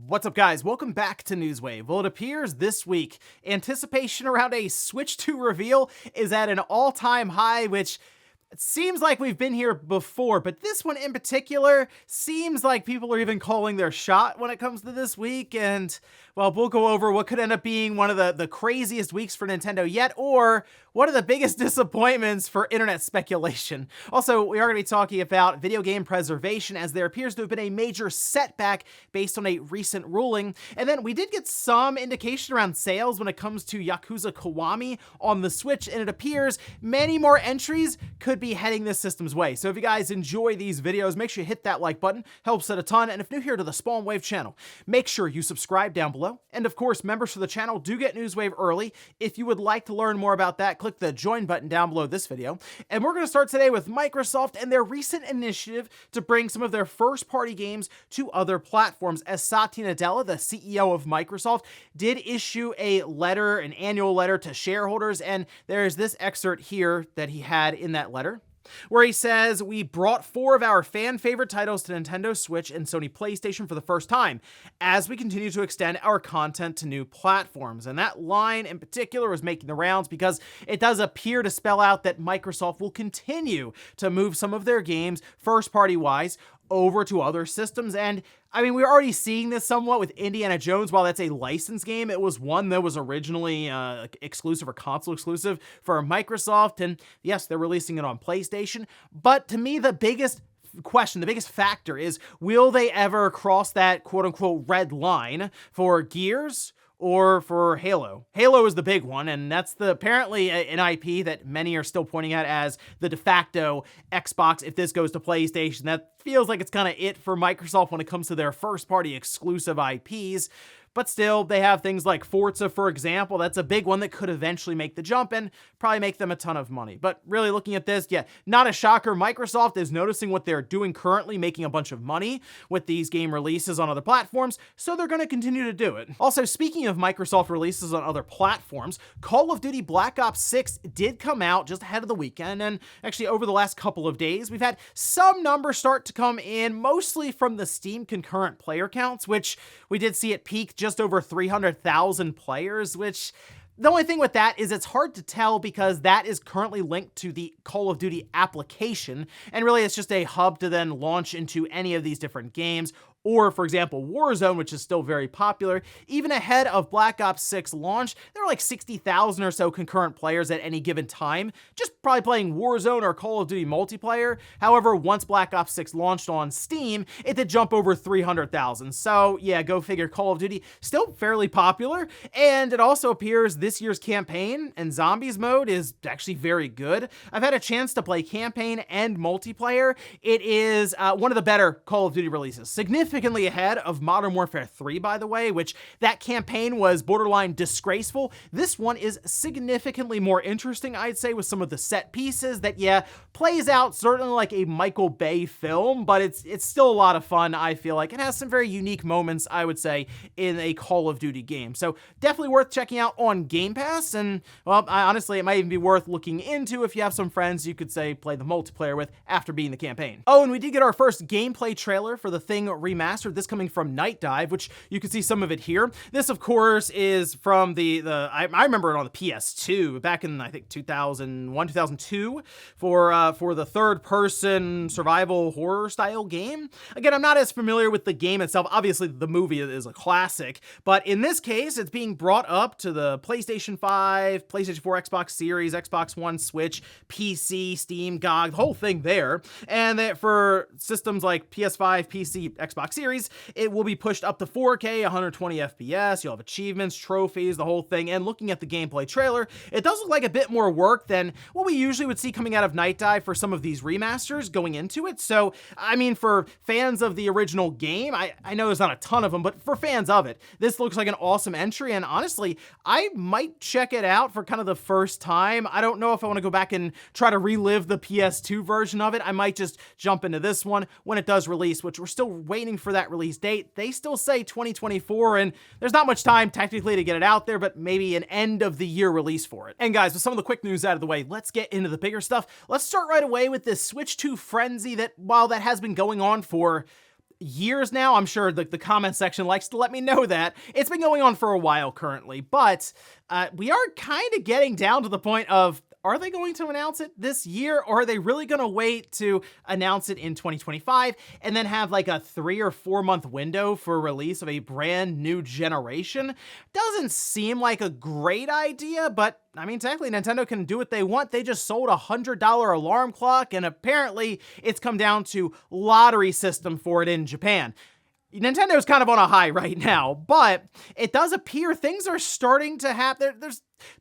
What's up, guys? Welcome back to Newswave. Well, it appears this week, anticipation around a Switch 2 reveal is at an all-time high, which it seems like we've been here before, but this one in particular seems like people are even calling their shot when it comes to this week, and, well, we'll go over what could end up being one of the craziest weeks for Nintendo yet, or one of the biggest disappointments for internet speculation. Also, we are going to be talking about video game preservation, as there appears to have been a major setback based on a recent ruling, and then we did get some indication around sales when it comes to Yakuza Kiwami on the Switch, and it appears many more entries could be heading this system's way. So if you guys enjoy these videos, make sure you hit that like button, helps it a ton, and if new here to the Spawn Wave channel, make sure you subscribe down below, and of course, members for the channel do get Newswave early. If you would like to learn more about that, click the join button down below this video, and we're going to start today with Microsoft and their recent initiative to bring some of their first-party games to other platforms, as Satya Nadella, the CEO of Microsoft, did issue a letter, an annual letter to shareholders, and there's this excerpt here that he had in that letter, where he says, "We brought 4 of our fan-favorite titles to Nintendo Switch and Sony PlayStation for the first time, as we continue to extend our content to new platforms." And that line in particular was making the rounds because it does appear to spell out that Microsoft will continue to move some of their games, first-party-wise, over to other systems. And I mean, we're already seeing this somewhat with Indiana Jones. While that's a licensed game, it was one that was originally exclusive or console exclusive for Microsoft. And yes, they're releasing it on PlayStation. But to me, the biggest question, the biggest factor is, will they ever cross that quote-unquote red line for Gears or for Halo? Halo is the big one, and that's apparently an IP that many are still pointing at as the de facto Xbox if this goes to PlayStation. That feels like it's kind of it for Microsoft when it comes to their first-party exclusive IPs. But still, they have things like Forza, for example. That's a big one that could eventually make the jump and probably make them a ton of money. But really looking at this, yeah, not a shocker. Microsoft is noticing what they're doing currently, making a bunch of money with these game releases on other platforms, so they're going to continue to do it. Also, speaking of Microsoft releases on other platforms, Call of Duty Black Ops 6 did come out just ahead of the weekend, and actually over the last couple of days, we've had some numbers start to come in, mostly from the Steam concurrent player counts, which we did see it peak just over 300,000 players, which the only thing with that is it's hard to tell because that is currently linked to the Call of Duty application, and really it's just a hub to then launch into any of these different games. Or, for example, Warzone, which is still very popular. Even ahead of Black Ops 6 launch, there were like 60,000 or so concurrent players at any given time, just probably playing Warzone or Call of Duty multiplayer. However, once Black Ops 6 launched on Steam, it did jump over 300,000. So, yeah, go figure, Call of Duty still fairly popular. And it also appears this year's campaign and zombies mode is actually very good. I've had a chance to play campaign and multiplayer. It is one of the better Call of Duty releases. Significantly ahead of Modern Warfare 3, by the way, which that campaign was borderline disgraceful. This one is significantly more interesting, I'd say, with some of the set pieces that, yeah, plays out certainly like a Michael Bay film, but it's still a lot of fun, I feel like. It has some very unique moments, I would say, in a Call of Duty game. So definitely worth checking out on Game Pass, and, well, honestly, it might even be worth looking into if you have some friends you could, say, play the multiplayer with after beating the campaign. Oh, and we did get our first gameplay trailer for The Thing Remastered, this coming from Night Dive, which you can see some of it here. This, of course, is from I remember it on the PS2 back in, I think, 2001, 2002 for the third-person survival horror style game. Again, I'm not as familiar with the game itself. Obviously, the movie is a classic, but in this case, it's being brought up to the PlayStation 5, PlayStation 4, Xbox Series, Xbox One, Switch, PC, Steam, GOG, the whole thing there. And that for systems like PS5, PC, Xbox Series, it will be pushed up to 4K, 120 FPS, you'll have achievements, trophies, the whole thing, and looking at the gameplay trailer, it does look like a bit more work than what we usually would see coming out of Night Dive for some of these remasters going into it. So, I mean, for fans of the original game, I know there's not a ton of them, but for fans of it, this looks like an awesome entry, and honestly, I might check it out for kind of the first time. I don't know if I want to go back and try to relive the PS2 version of it. I might just jump into this one when it does release, which we're still waiting for that release date. They still say 2024, and there's not much time technically to get it out there, but maybe an end of the year release for it. And guys, with some of the quick news out of the way, let's get into the bigger stuff. Let's start right away with this Switch 2 frenzy that, while that has been going on for years now. I'm sure the comment section likes to let me know that. It's been going on for a while currently, but we are kind of getting down to the point of, are they going to announce it this year, or are they really going to wait to announce it in 2025 and then have like a 3 or 4 month window for release of a brand new generation? Doesn't seem like a great idea, but I mean, technically Nintendo can do what they want. They just sold a $100 alarm clock, and apparently it's come down to lottery system for it in Japan. Nintendo's kind of on a high right now, but it does appear things are starting to happen.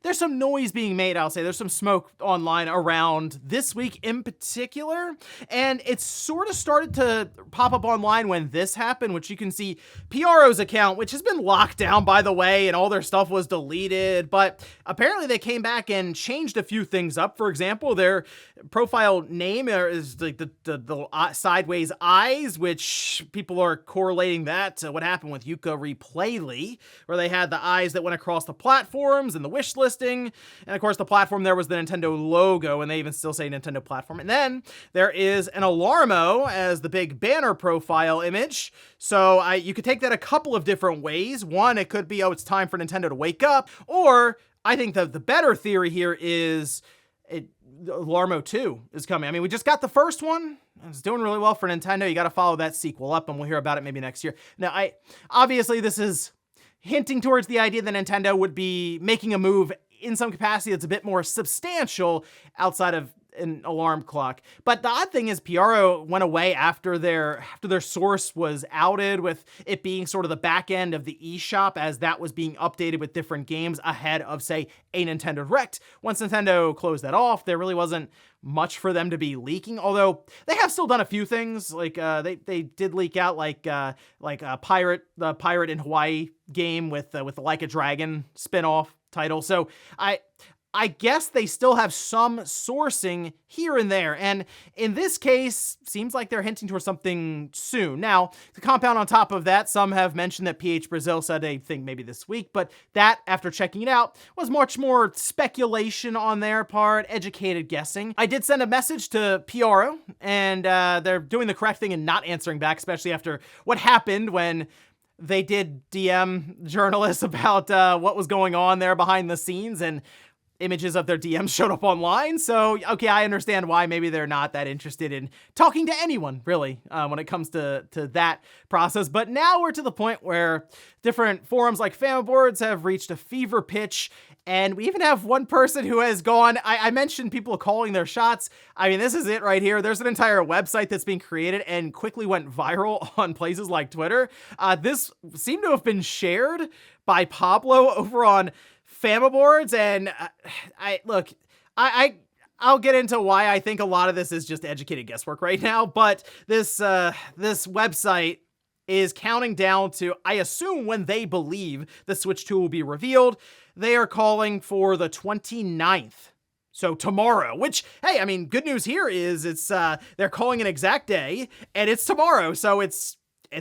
There's some noise being made, I'll say. There's some smoke online around this week in particular, and it's sort of started to pop up online when this happened, which you can see PRO's account, which has been locked down, by the way, and all their stuff was deleted, but apparently they came back and changed a few things up. For example, their profile name is like the sideways eyes, which people are correlating that to what happened with Yuka Replayly, where they had the eyes that went across the platforms and the wish listing, and of course the platform there was the Nintendo logo, and they even still say Nintendo platform. And then there is an Alarmo as the big banner profile image, so you could take that a couple of different ways. One, it could be, oh, it's time for Nintendo to wake up, or I think the better theory here is Alarmo 2 is coming. I mean, we just got the first one. It's doing really well for Nintendo. You got to follow that sequel up, and we'll hear about it maybe next year. Now, obviously this is hinting towards the idea that Nintendo would be making a move in some capacity that's a bit more substantial outside of an alarm clock. But the odd thing is PRO went away after their source was outed, with it being sort of the back end of the eShop as that was being updated with different games ahead of, say, a Nintendo Direct. Once Nintendo closed that off, there really wasn't much for them to be leaking, although they have still done a few things. Like they did leak out the Pirate in Hawaii game with the Like a Dragon spin-off title. So I guess they still have some sourcing here and there, and in this case, seems like they're hinting towards something soon. Now, to compound on top of that, some have mentioned that PH Brazil said they think maybe this week, but that, after checking it out, was much more speculation on their part, educated guessing. I did send a message to PRO, and they're doing the correct thing and not answering back, especially after what happened when they did DM journalists about what was going on there behind the scenes, and images of their DMs showed up online. So, okay, I understand why maybe they're not that interested in talking to anyone, really, when it comes to that process. But now we're to the point where different forums like Famaboards have reached a fever pitch, and we even have one person who has gone, I mentioned people calling their shots. I mean, this is it right here. There's an entire website that's being created and quickly went viral on places like Twitter. This seemed to have been shared by Pablo over on Famaboards, and I'll get into why I think a lot of this is just educated guesswork right now, but this website is counting down to, I assume, when they believe the Switch 2 will be revealed. They are calling for the 29th. So tomorrow, which, hey, I mean, good news here is they're calling an exact day, and it's tomorrow, so it's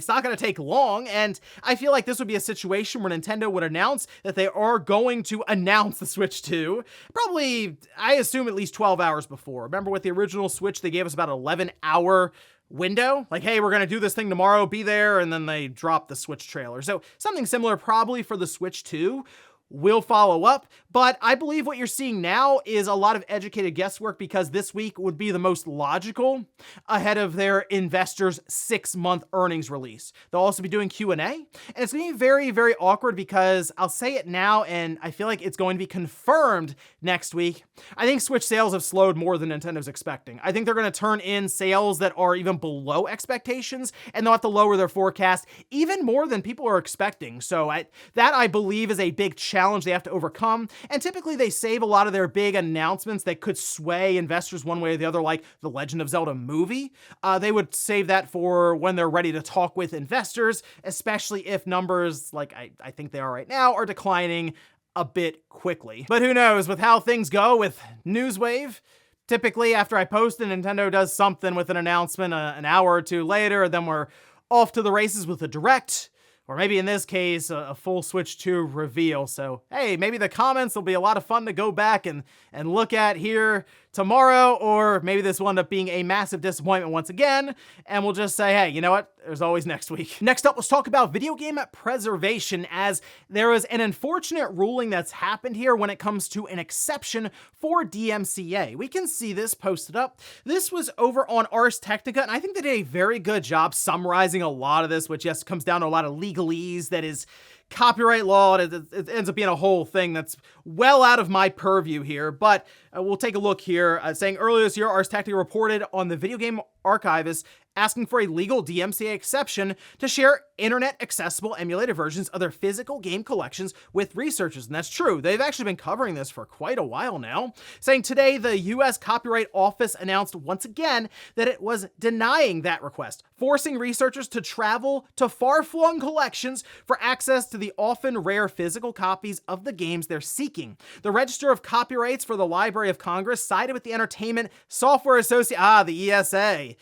not going to take long, and I feel like this would be a situation where Nintendo would announce that they are going to announce the Switch 2, probably, I assume, at least 12 hours before. Remember with the original Switch, they gave us about an 11-hour window? Like, hey, we're going to do this thing tomorrow, be there, and then they dropped the Switch trailer. So something similar probably for the Switch 2. Will follow up, but I believe what you're seeing now is a lot of educated guesswork, because this week would be the most logical ahead of their investors' 6-month earnings release. They'll also be doing Q&A, and it's going to be very, very awkward, because I'll say it now, and I feel like it's going to be confirmed next week. I think Switch sales have slowed more than Nintendo's expecting. I think they're going to turn in sales that are even below expectations, and they'll have to lower their forecast even more than people are expecting. So that I believe is a big challenge they have to overcome, and typically they save a lot of their big announcements that could sway investors one way or the other, like the Legend of Zelda movie. They would save that for when they're ready to talk with investors, especially if numbers, like I think they are right now, are declining a bit quickly. But who knows, with how things go with Newswave, typically after I post it, Nintendo does something with an announcement an hour or two later, and then we're off to the races with a Direct. Or maybe in this case, a full Switch 2 reveal. So, hey, maybe the comments will be a lot of fun to go back and look at here tomorrow, or maybe this will end up being a massive disappointment once again, and we'll just say, hey, you know what? there's always next week. Next up, let's talk about video game preservation, as there is an unfortunate ruling that's happened here when it comes to an exception for DMCA. We can see this posted up. This was over on Ars Technica, and I think they did a very good job summarizing a lot of this, which yes, comes down to a lot of legalese that is copyright law. It ends up being a whole thing that's well out of my purview here, but we'll take a look here. Saying earlier this year, Ars Technica reported on the Video Game Archivist asking for a legal DMCA exception to share internet accessible emulated versions of their physical game collections with researchers. And that's true. They've actually been covering this for quite a while now. Saying today, the US Copyright Office announced once again that it was denying that request, forcing researchers to travel to far-flung collections for access to the often rare physical copies of the games they're seeking. The Register of Copyrights for the Library of Congress sided with the Entertainment Software Association, the ESA.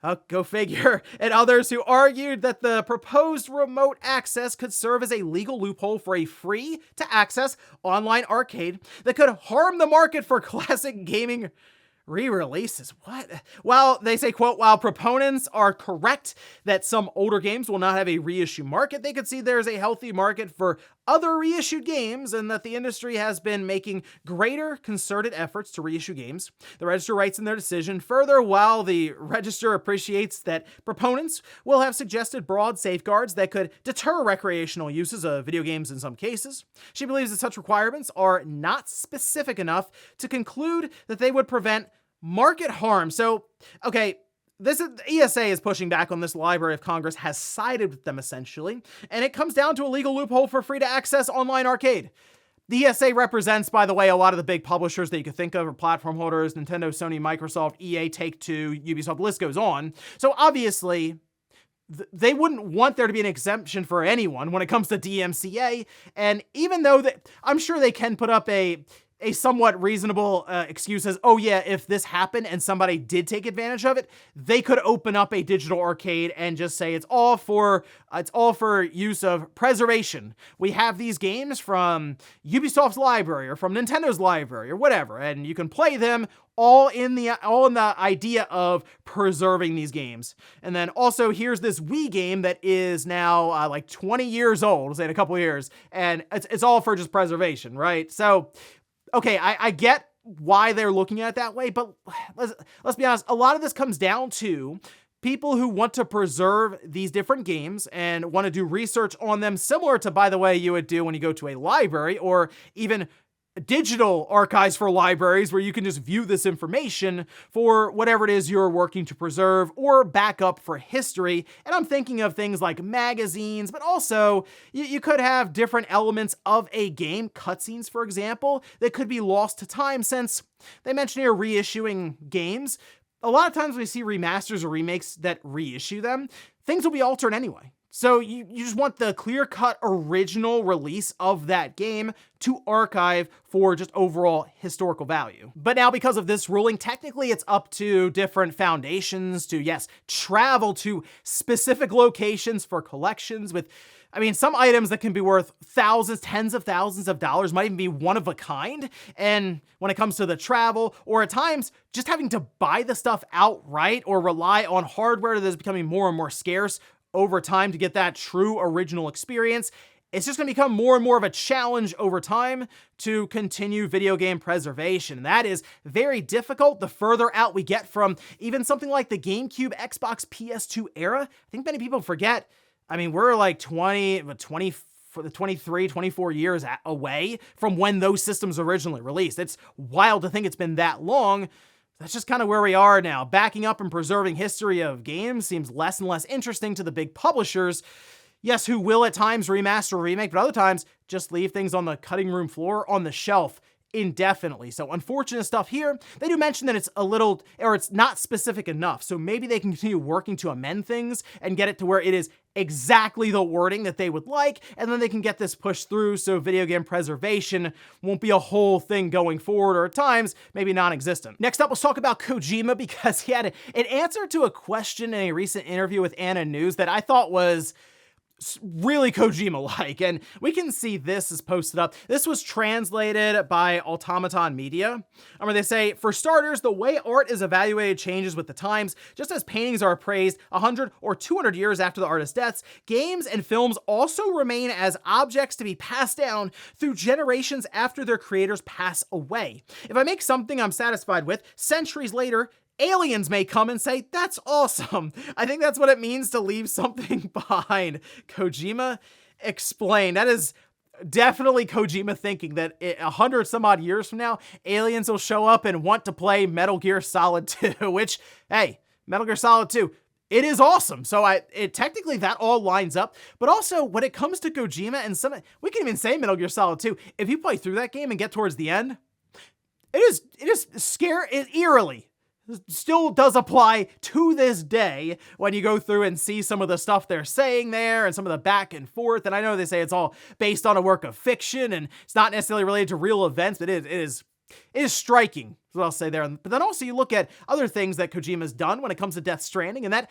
Oh, go figure. And others who argued that the proposed remote access could serve as a legal loophole for a free-to-access online arcade that could harm the market for classic gaming re-releases. What? Well, they say, quote, while proponents are correct that some older games will not have a reissue market, they could see there's a healthy market for other reissued games and that the industry has been making greater concerted efforts to reissue games. The Register writes in their decision, further, while the Register appreciates that proponents will have suggested broad safeguards that could deter recreational uses of video games in some cases, she believes that such requirements are not specific enough to conclude that they would prevent market harm. So, okay, the ESA is pushing back on this. Library of Congress has sided with them essentially, and it comes down to a legal loophole for free-to-access online arcade. The ESA represents, by the way, a lot of the big publishers that you could think of, or platform holders: Nintendo, Sony, Microsoft, EA, Take-Two, Ubisoft, the list goes on. So obviously, they wouldn't want there to be an exemption for anyone when it comes to DMCA, and even though I'm sure they can put up a somewhat reasonable excuse as, oh yeah, if this happened and somebody did take advantage of it, they could open up a digital arcade and just say it's all for use of preservation. We have these games from Ubisoft's library or from Nintendo's library or whatever, and you can play them all in the idea of preserving these games. And then also here's this Wii game that is now like 20 years old, say in a couple years, and it's all for just preservation, right? So okay, I get why they're looking at it that way, but let's be honest, a lot of this comes down to people who want to preserve these different games and want to do research on them, similar to, by the way, you would do when you go to a library or even digital archives for libraries where you can just view this information for whatever it is you're working to preserve or back up for history. And I'm thinking of things like magazines, but also you could have different elements of a game, cutscenes, for example, that could be lost to time, since they mentioned here reissuing games. A lot of times when we see remasters or remakes that reissue them, things will be altered anyway. So you just want the clear-cut original release of that game to archive for just overall historical value. But now, because of this ruling, technically it's up to different foundations to, yes, travel to specific locations for collections with, I mean, some items that can be worth thousands, tens of thousands of dollars, might even be one of a kind. And when it comes to the travel, or at times just having to buy the stuff outright or rely on hardware that is becoming more and more scarce over time to get that true original experience, it's just going to become more and more of a challenge over time to continue video game preservation. And that is very difficult the further out we get from even something like the GameCube, Xbox, PS2 era. I think many people forget, I mean, we're like 23, 24 years away from when those systems originally released. It's wild to think it's been that long. That's just kind of where we are now. Backing up and preserving history of games seems less and less interesting to the big publishers. Yes, who will at times remaster or remake, but other times just leave things on the cutting room floor on the shelf indefinitely. So unfortunate stuff here. They do mention that it's it's not specific enough. So maybe they can continue working to amend things and get it to where it is exactly the wording that they would like, and then they can get this pushed through so video game preservation won't be a whole thing going forward, or at times maybe non-existent. Next up, let's talk about Kojima, because he had an answer to a question in a recent interview with Anna News that I thought was really Kojima-like, and we can see this is posted up. This was translated by Automaton Media, where they say, for starters, the way art is evaluated changes with the times. Just as paintings are appraised 100 or 200 years after the artist's deaths, games and films also remain as objects to be passed down through generations after their creators pass away. If I make something I'm satisfied with, centuries later, aliens may come and say, that's awesome. I think that's what it means to leave something behind. Kojima explained. That is definitely Kojima thinking that 100 some odd years from now, aliens will show up and want to play Metal Gear Solid 2, which, hey, Metal Gear Solid 2, it is awesome. So technically that all lines up, but also when it comes to Kojima and we can even say Metal Gear Solid 2, if you play through that game and get towards the end, it is eerily still does apply to this day when you go through and see some of the stuff they're saying there and some of the back and forth. And I know they say it's all based on a work of fiction and it's not necessarily related to real events, but it is striking, is what I'll say there. But then also you look at other things that Kojima's done when it comes to Death Stranding, and that,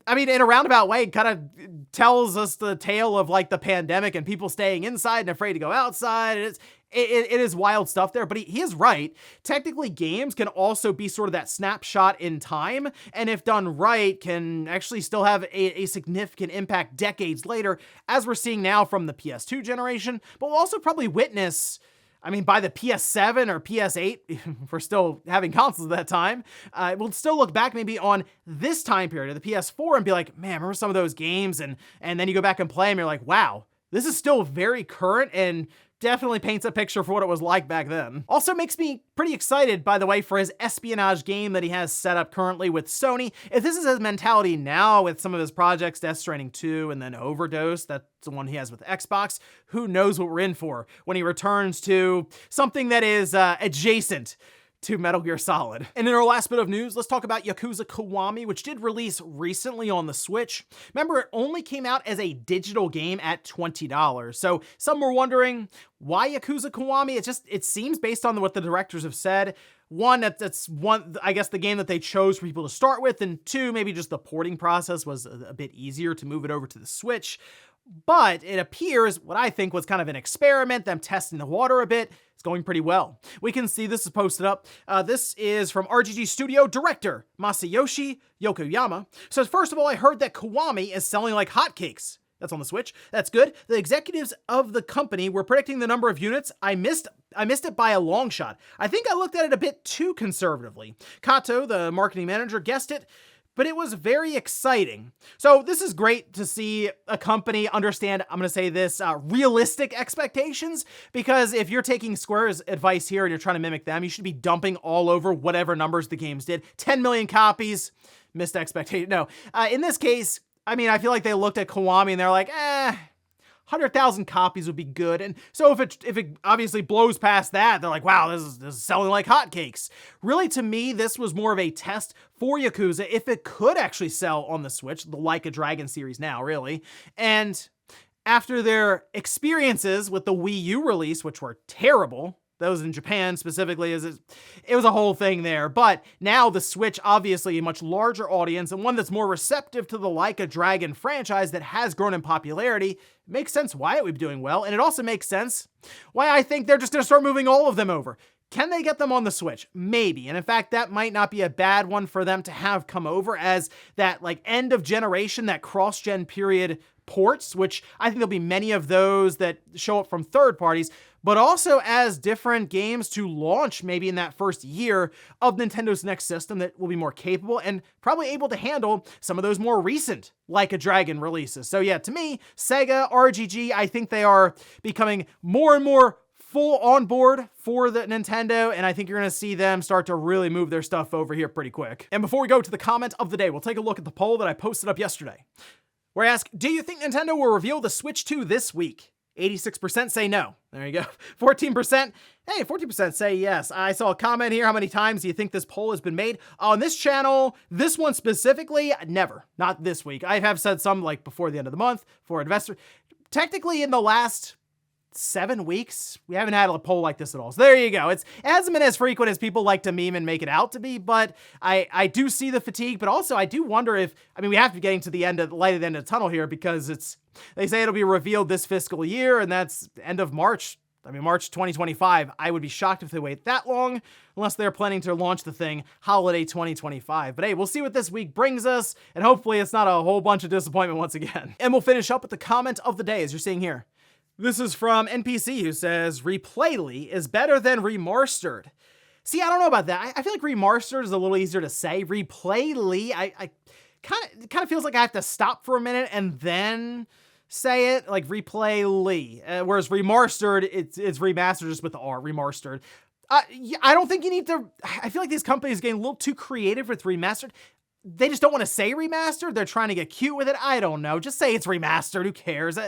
I mean, in a roundabout way, kind of tells us the tale of like the pandemic and people staying inside and afraid to go outside. And it is wild stuff there, but he is right. Technically, games can also be sort of that snapshot in time, and if done right, can actually still have a significant impact decades later, as we're seeing now from the PS2 generation, but we'll also probably witness, I mean, by the PS7 or PS8, if we're still having consoles at that time, we'll still look back maybe on this time period of the PS4 and be like, man, remember some of those games? And then you go back and play them, you're like, wow, this is still very current and definitely paints a picture for what it was like back then. Also makes me pretty excited, by the way, for his espionage game that he has set up currently with Sony. If this is his mentality now with some of his projects, Death Stranding 2 and then Overdose, that's the one he has with Xbox, who knows what we're in for when he returns to something that is adjacent to Metal Gear Solid. And in our last bit of news, let's talk about Yakuza Kiwami, which did release recently on the Switch. Remember, it only came out as a digital game at $20. So some were wondering, why Yakuza Kiwami? It seems based on what the directors have said. One, that's one, I guess the game that they chose for people to start with, and two, maybe just the porting process was a bit easier to move it over to the Switch. But it appears what I think was kind of an experiment, them testing the water a bit. It's going pretty well. We can see this is posted up. This is from RGG Studio director Masayoshi Yokoyama. Says, first of all, I heard that Kiwami is selling like hotcakes. That's on the Switch. That's good. The executives of the company were predicting the number of units. I missed it by a long shot. I think I looked at it a bit too conservatively. Kato, the marketing manager, guessed it, but it was very exciting. So this is great to see a company understand, I'm going to say this, realistic expectations, because if you're taking Square's advice here and you're trying to mimic them, you should be dumping all over whatever numbers the games did. 10 million copies, missed expectation. No, in this case, I mean, I feel like they looked at Kiwami and they're like, 100,000 copies would be good. And so if it obviously blows past that, they're like, wow, this is selling like hotcakes. Really, to me, this was more of a test for Yakuza if it could actually sell on the Switch, the Like a Dragon series now, really. And after their experiences with the Wii U release, which were terrible, those in Japan specifically, it was a whole thing there. But now the Switch, obviously a much larger audience and one that's more receptive to the Like a Dragon franchise that has grown in popularity, it makes sense why it would be doing well. And it also makes sense why I think they're just going to start moving all of them over. Can they get them on the Switch? Maybe. And in fact, that might not be a bad one for them to have come over as that like end of generation, that cross-gen period ports, which I think there'll be many of those that show up from third parties, but also as different games to launch maybe in that first year of Nintendo's next system that will be more capable and probably able to handle some of those more recent Like a Dragon releases. So yeah, to me, Sega, RGG, I think they are becoming more and more full on board for the Nintendo, and I think you're going to see them start to really move their stuff over here pretty quick. And before we go to the comment of the day, we'll take a look at the poll that I posted up yesterday, where I ask, do you think Nintendo will reveal the Switch 2 this week? 86% say no. There you go. 14%, hey, 14% say yes. I saw a comment here. How many times do you think this poll has been made? On this channel, this one specifically, never. Not this week. I have said some like before the end of the month, for investor. Technically in the last 7 weeks, we haven't had a poll like this at all. So there you go. It hasn't been as frequent as people like to meme and make it out to be, but I do see the fatigue, but also I do wonder if, I mean, we have to be getting to the end of the light at the end of the tunnel here because it's They say it'll be revealed this fiscal year, and that's end of March. I mean, March 2025. I would be shocked if they wait that long, unless they're planning to launch the thing holiday 2025. But hey, we'll see what this week brings us, and hopefully it's not a whole bunch of disappointment once again. And we'll finish up with the comment of the day, as you're seeing here. This is from NPC, who says, replayly is better than remastered. See, I don't know about that. I feel like remastered is a little easier to say. Replayly, I kind of feels like I have to stop for a minute and then say it, like replayly. Whereas remastered, it's remastered just with the R, remastered. I don't think you need to. I feel like these companies are getting a little too creative with remastered. They just don't want to say remastered. They're trying to get cute with it. I don't know. Just say it's remastered. Who cares?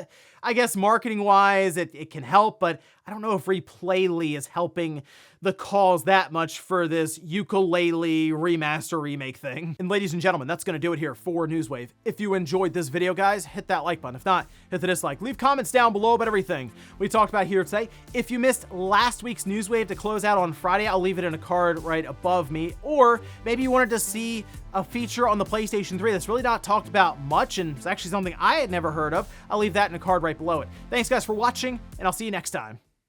I guess marketing wise, it can help, but I don't know if replayly is helping the cause that much for this ukulele remaster remake thing. And ladies and gentlemen, that's going to do it here for Newswave. If you enjoyed this video, guys, hit that like button. If not, hit the dislike. Leave comments down below about everything we talked about here today. If you missed last week's Newswave to close out on Friday, I'll leave it in a card right above me. Or maybe you wanted to see a feature on the PlayStation 3 that's really not talked about much, and it's actually something I had never heard of. I'll leave that in a card right below it. Thanks, guys, for watching, and I'll see you next time.